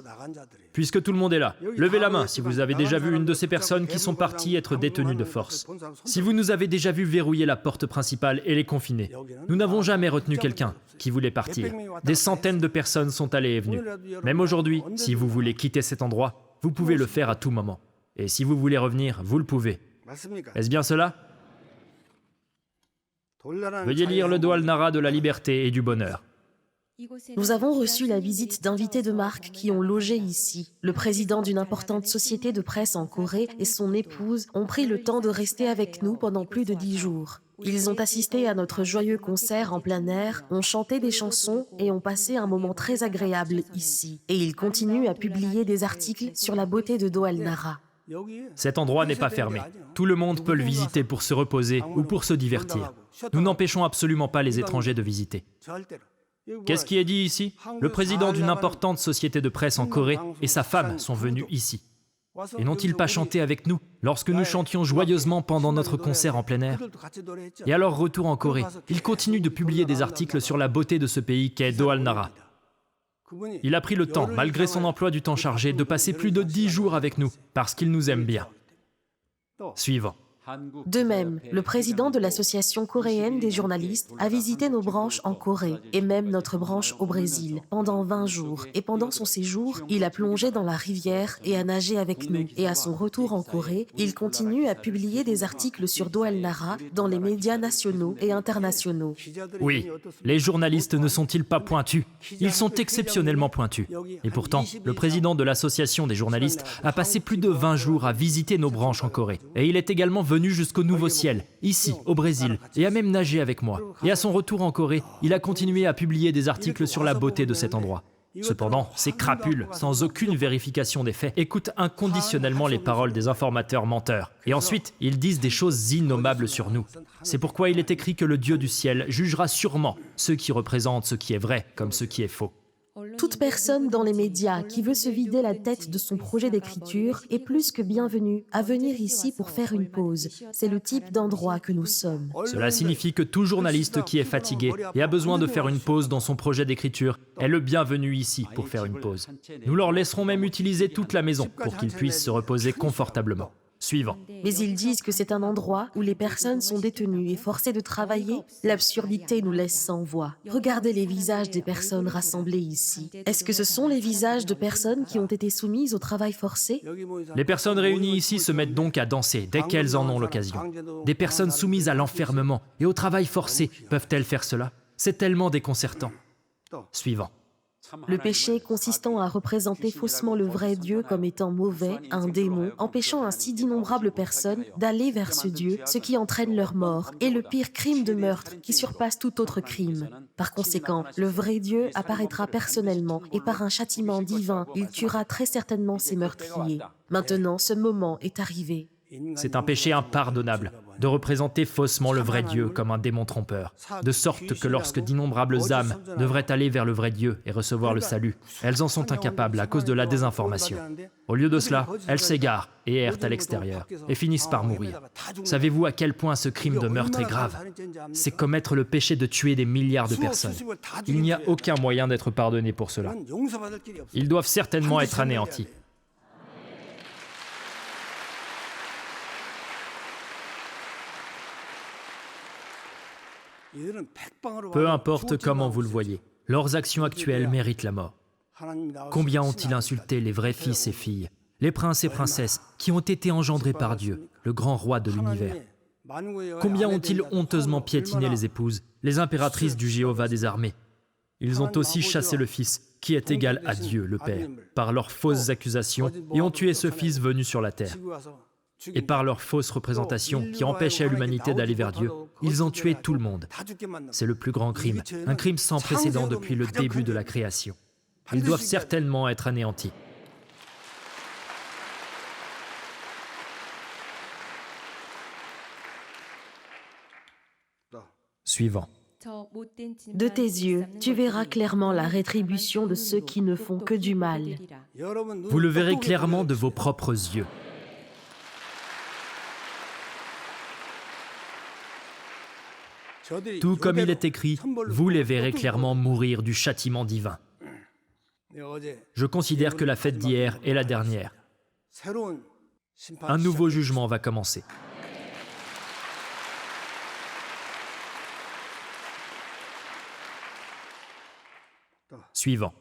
Speaker 1: Puisque tout le monde est là, levez la main si vous avez déjà vu une de ces personnes qui sont parties être détenues de force. Si vous nous avez déjà vu verrouiller la porte principale et les confiner. Nous n'avons jamais retenu quelqu'un qui voulait partir. Des centaines de personnes sont allées et venues. Même aujourd'hui, si vous voulez quitter cet endroit, vous pouvez le faire à tout moment. Et si vous voulez revenir, vous le pouvez. Est-ce bien cela? Veuillez lire le Do al-Nara de la liberté et du bonheur.
Speaker 2: Nous avons reçu la visite d'invités de marque qui ont logé ici. Le président d'une importante société de presse en Corée et son épouse ont pris le temps de rester avec nous pendant plus de 10 jours. Ils ont assisté à notre joyeux concert en plein air, ont chanté des chansons et ont passé un moment très agréable ici. Et ils continuent à publier des articles sur la beauté de Do al-Nara.
Speaker 1: Cet endroit n'est pas fermé. Tout le monde peut le visiter pour se reposer ou pour se divertir. Nous n'empêchons absolument pas les étrangers de visiter. Qu'est-ce qui est dit ici? Le président d'une importante société de presse en Corée et sa femme sont venus ici. Et n'ont-ils pas chanté avec nous lorsque nous chantions joyeusement pendant notre concert en plein air? Et à leur retour en Corée, ils continuent de publier des articles sur la beauté de ce pays qu'est Do al-Nara. Il a pris le temps, malgré son emploi du temps chargé, de passer plus de 10 jours avec nous, parce qu'il nous aime bien. Suivant.
Speaker 2: De même, le président de l'association coréenne des journalistes a visité nos branches en Corée et même notre branche au Brésil pendant 20 jours. Et pendant son séjour, il a plongé dans la rivière et a nagé avec nous. Et à son retour en Corée, il continue à publier des articles sur Do al-Nara dans les médias nationaux et internationaux.
Speaker 1: Oui, les journalistes ne sont-ils pas pointus? Ils sont exceptionnellement pointus. Et pourtant, le président de l'association des journalistes a passé plus de 20 jours à visiter nos branches en Corée. Et il est également venu jusqu'au Nouveau Ciel, ici, au Brésil, et a même nagé avec moi. Et à son retour en Corée, il a continué à publier des articles sur la beauté de cet endroit. Cependant, ces crapules, sans aucune vérification des faits, écoutent inconditionnellement les paroles des informateurs menteurs. Et ensuite, ils disent des choses innommables sur nous. C'est pourquoi il est écrit que le Dieu du ciel jugera sûrement ceux qui représentent ce qui est vrai comme ce qui est faux.
Speaker 2: Toute personne dans les médias qui veut se vider la tête de son projet d'écriture est plus que bienvenue à venir ici pour faire une pause. C'est le type d'endroit que nous sommes.
Speaker 1: Cela signifie que tout journaliste qui est fatigué et a besoin de faire une pause dans son projet d'écriture est le bienvenu ici pour faire une pause. Nous leur laisserons même utiliser toute la maison pour qu'ils puissent se reposer confortablement. Suivant.
Speaker 2: Mais ils disent que c'est un endroit où les personnes sont détenues et forcées de travailler. L'absurdité nous laisse sans voix. Regardez les visages des personnes rassemblées ici. Est-ce que ce sont les visages de personnes qui ont été soumises au travail forcé?
Speaker 1: Les personnes réunies ici se mettent donc à danser dès qu'elles en ont l'occasion. Des personnes soumises à l'enfermement et au travail forcé, peuvent-elles faire cela? C'est tellement déconcertant. Suivant.
Speaker 2: Le péché consistant à représenter faussement le vrai Dieu comme étant mauvais, un démon, empêchant ainsi d'innombrables personnes d'aller vers ce Dieu, ce qui entraîne leur mort, est le pire crime de meurtre qui surpasse tout autre crime. Par conséquent, le vrai Dieu apparaîtra personnellement et par un châtiment divin, il tuera très certainement ces meurtriers. Maintenant, ce moment est arrivé.
Speaker 1: C'est un péché impardonnable de représenter faussement le vrai Dieu comme un démon trompeur, de sorte que lorsque d'innombrables âmes devraient aller vers le vrai Dieu et recevoir le salut, elles en sont incapables à cause de la désinformation. Au lieu de cela, elles s'égarent et errent à l'extérieur et finissent par mourir. Savez-vous à quel point ce crime de meurtre est grave? C'est commettre le péché de tuer des milliards de personnes. Il n'y a aucun moyen d'être pardonné pour cela. Ils doivent certainement être anéantis. Peu importe comment vous le voyez, leurs actions actuelles méritent la mort. Combien ont-ils insulté les vrais fils et filles, les princes et princesses qui ont été engendrés par Dieu, le grand roi de l'univers? Combien ont-ils honteusement piétiné les épouses, les impératrices du Jéhovah des armées? Ils ont aussi chassé le Fils, qui est égal à Dieu, le Père, par leurs fausses accusations et ont tué ce Fils venu sur la terre. Et par leurs fausses représentations qui empêchaient l'humanité d'aller vers Dieu, ils ont tué tout le monde. C'est le plus grand crime, un crime sans précédent depuis le début de la création. Ils doivent certainement être anéantis. Suivant.
Speaker 2: De tes yeux, tu verras clairement la rétribution de ceux qui ne font que du mal.
Speaker 1: Vous le verrez clairement de vos propres yeux. Tout comme il est écrit, vous les verrez clairement mourir du châtiment divin. Je considère que la fête d'hier est la dernière. Un nouveau jugement va commencer. Suivant.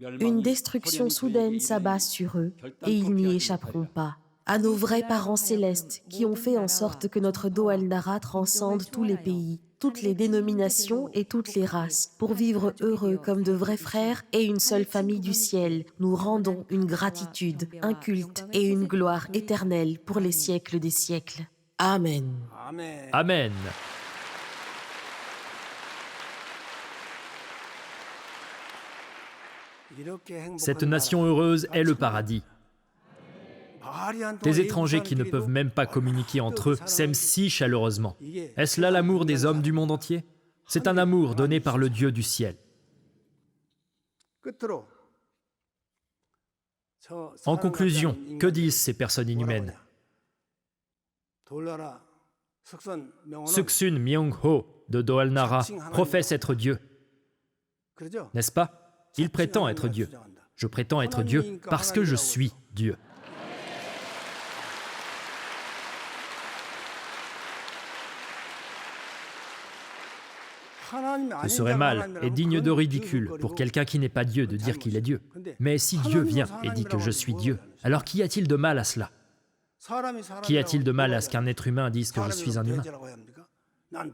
Speaker 2: Une destruction soudaine s'abat sur eux, et ils n'y échapperont pas. À nos vrais parents célestes, qui ont fait en sorte que notre Doalnara transcende tous les pays, toutes les dénominations et toutes les races, pour vivre heureux comme de vrais frères et une seule famille du ciel, nous rendons une gratitude, un culte et une gloire éternelle pour les siècles des siècles. Amen.
Speaker 1: Amen. Cette nation heureuse est le paradis. Des étrangers qui ne peuvent même pas communiquer entre eux s'aiment si chaleureusement. Est-ce là l'amour des hommes du monde entier? C'est un amour donné par le Dieu du ciel. En conclusion, que disent ces personnes inhumaines? Suksun Myung-ho de Doalnara professe être Dieu. N'est-ce pas? Il prétend être Dieu. Je prétends être Dieu parce que je suis Dieu. Ce serait mal et digne de ridicule pour quelqu'un qui n'est pas Dieu de dire qu'il est Dieu. Mais si Dieu vient et dit que je suis Dieu, alors qu'y a-t-il de mal à cela? Qu'y a-t-il de mal à ce qu'un être humain dise que je suis un humain?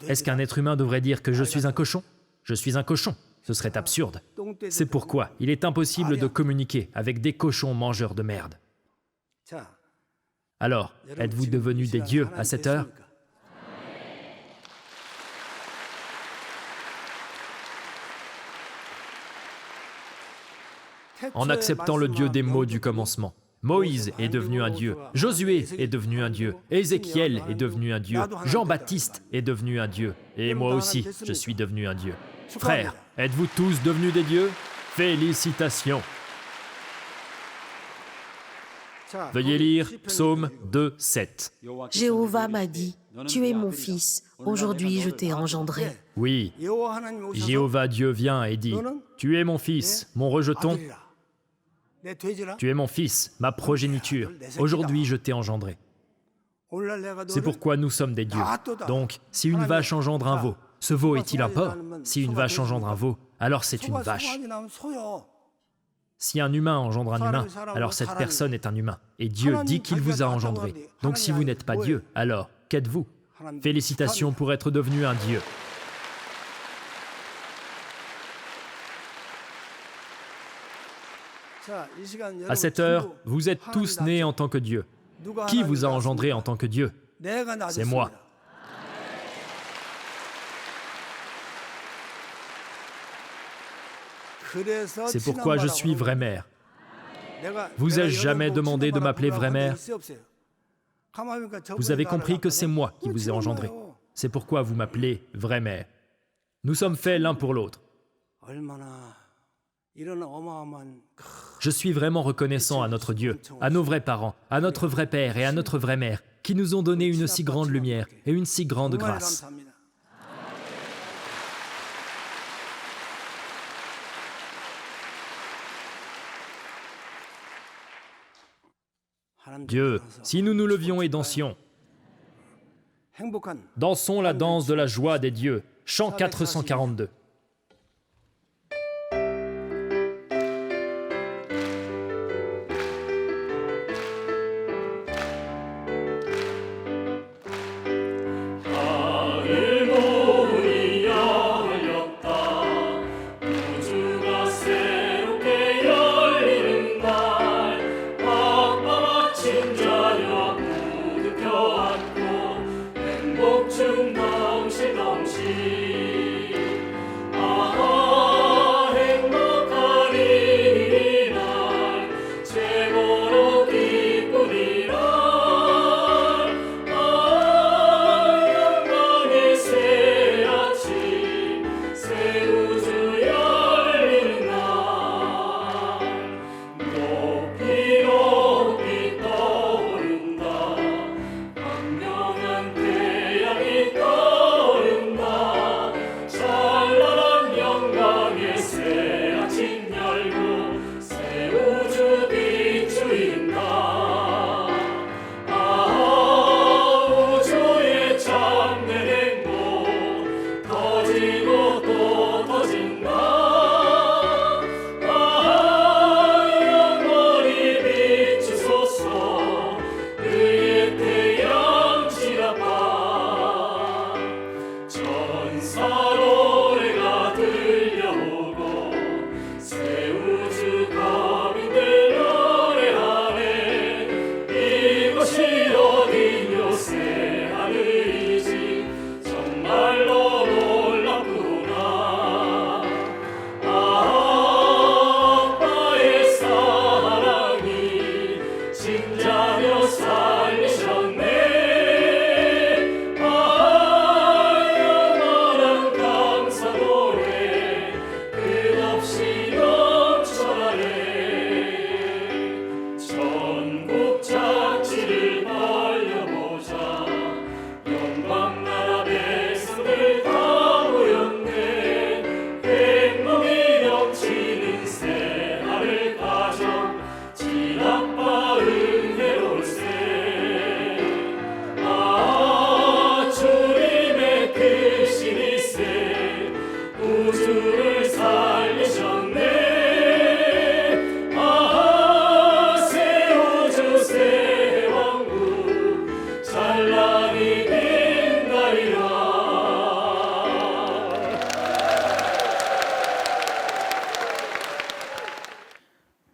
Speaker 1: Est-ce qu'un être humain devrait dire que je suis un cochon? Je suis un cochon. Ce serait absurde. C'est pourquoi il est impossible de communiquer avec des cochons mangeurs de merde. Alors, êtes-vous devenus des dieux à cette heure? En acceptant le Dieu des mots du commencement, Moïse est devenu un dieu, Josué est devenu un dieu, Ézéchiel est devenu un dieu, Jean-Baptiste est devenu un dieu, et moi aussi, je suis devenu un dieu. Frères, êtes-vous tous devenus des dieux? Félicitations! Veuillez lire Psaume 2, 7.
Speaker 2: Jéhovah m'a dit, tu es mon fils, aujourd'hui je t'ai engendré.
Speaker 1: Oui, Jéhovah Dieu vient et dit, tu es mon fils, mon rejeton, tu es mon fils, ma progéniture, aujourd'hui je t'ai engendré. C'est pourquoi nous sommes des dieux. Donc, si une vache engendre un veau, ce veau est-il un porc? Si une vache engendre un veau, alors c'est une vache. Si un humain engendre un humain, alors cette personne est un humain. Et Dieu dit qu'il vous a engendré. Donc si vous n'êtes pas Dieu, alors qu'êtes-vous? Félicitations pour être devenu un Dieu. À cette heure, vous êtes tous nés en tant que Dieu. Qui vous a engendré en tant que Dieu? C'est moi. C'est pourquoi je suis vraie mère. Vous ai-je jamais demandé de m'appeler vraie mère? Vous avez compris que c'est moi qui vous ai engendré. C'est pourquoi vous m'appelez vraie mère. Nous sommes faits l'un pour l'autre. Je suis vraiment reconnaissant à notre Dieu, à nos vrais parents, à notre vrai père et à notre vraie mère, qui nous ont donné une si grande lumière et une si grande grâce. Dieu, si nous nous levions et dansions, dansons la danse de la joie des dieux, chant 442.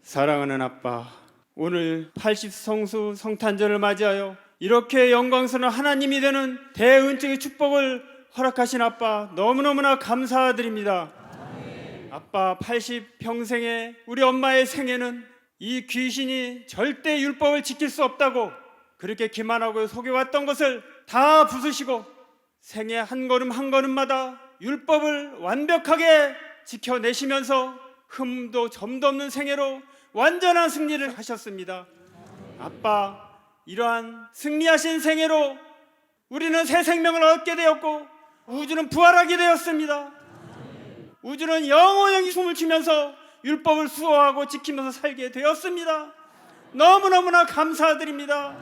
Speaker 3: 사랑하는 아빠, 오늘 80성수 성탄절을 맞이하여 이렇게 영광스러운 하나님이 되는 대은총의 축복을 허락하신 아빠 너무너무나 감사드립니다. 아빠 80평생의 우리 엄마의 생애는 이 귀신이 절대 율법을 지킬 수 없다고 그렇게 기만하고 속여왔던 것을 다 부수시고 생애 한 걸음 한 걸음마다 율법을 완벽하게 지켜내시면서 흠도 점도 없는 생애로 완전한 승리를 하셨습니다. 아빠, 이러한 승리하신 생애로 우리는 새 생명을 얻게 되었고 우주는 부활하게 되었습니다. 우주는 영원히 춤을 추면서 율법을 수호하고 지키면서 살게 되었습니다. 너무너무나 감사드립니다.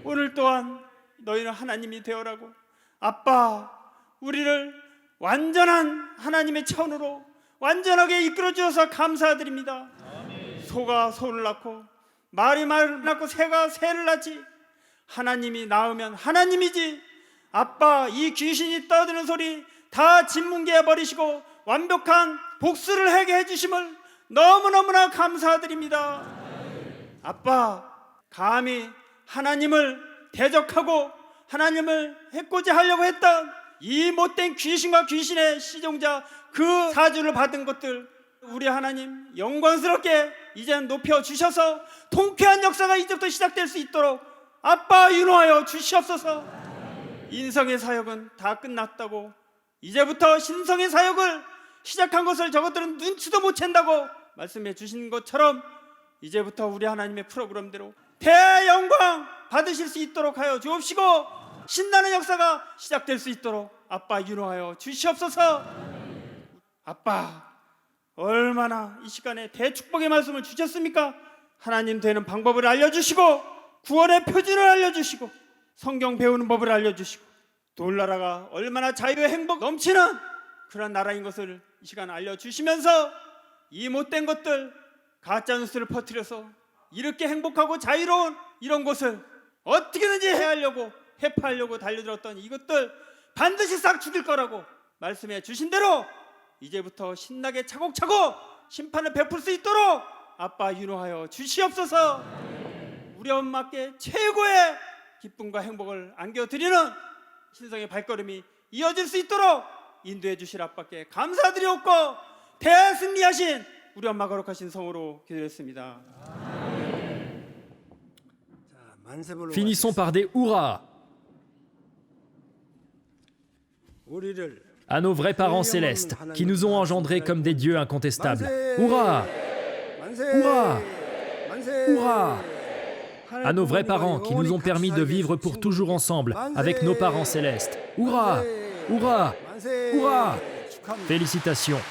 Speaker 3: 오늘 또한 너희는 하나님이 되어라고. 아빠, 우리를 완전한 하나님의 차원으로 완전하게 이끌어 주셔서 감사드립니다. 소가 소를 낳고 말이 말을 낳고 새가 새를 낳지, 하나님이 낳으면 하나님이지. 아빠, 이 귀신이 떠드는 소리 다 짓뭉개 버리시고 완벽한 복수를 하게 해주심을 너무너무나 감사드립니다. 아빠, 감히 하나님을 대적하고 하나님을 해코지 하려고 했던 이 못된 귀신과 귀신의 시종자, 그 사주를 받은 것들 우리 하나님 영광스럽게 이제는 높여주셔서 통쾌한 역사가 이제부터 시작될 수 있도록 아빠 인도하여 주시옵소서. 인성의 사역은 다 끝났다고, 이제부터 신성의 사역을 시작한 것을 저것들은 눈치도 못 챈다고 말씀해 주신 것처럼 이제부터 우리 하나님의 프로그램대로 대영광 받으실 수 있도록 하여 주옵시고, 신나는 역사가 시작될 수 있도록 아빠 인도하여 주시옵소서. 아빠, 얼마나 이 시간에 대축복의 말씀을 주셨습니까? 하나님 되는 방법을 알려주시고 구원의 표준을 알려주시고 성경 배우는 법을 알려주시고 돌나라가 얼마나 자유의 행복 넘치는 그런 나라인 것을 이 시간 알려주시면서 이 못된 것들, 가짜뉴스를 퍼뜨려서 이렇게 행복하고 자유로운 이런 곳을 어떻게든지 해하려고 해파하려고 달려들었던 이것들 반드시 싹 죽일 거라고 말씀해 주신 대로 이제부터 신나게 차곡차곡 심판을 베풀 수 있도록 아빠 인도하여 주시옵소서. 우리 엄마께 최고의 기쁨과 행복을 안겨드리는 신성의 발걸음이 이어질 수 있도록 인도해 주실 아빠께 감사드리옵고 대승리하신 우리 엄마 거룩하신 성으로 기도했습니다.
Speaker 1: Finissons par des hurrahs à nos vrais parents célestes qui nous ont engendrés comme des dieux incontestables. Hurrah! Hurrah! Hurrah! À nos vrais parents qui nous ont permis de vivre pour toujours ensemble avec nos parents célestes. Hurrah! Hurrah! Hurrah! Félicitations!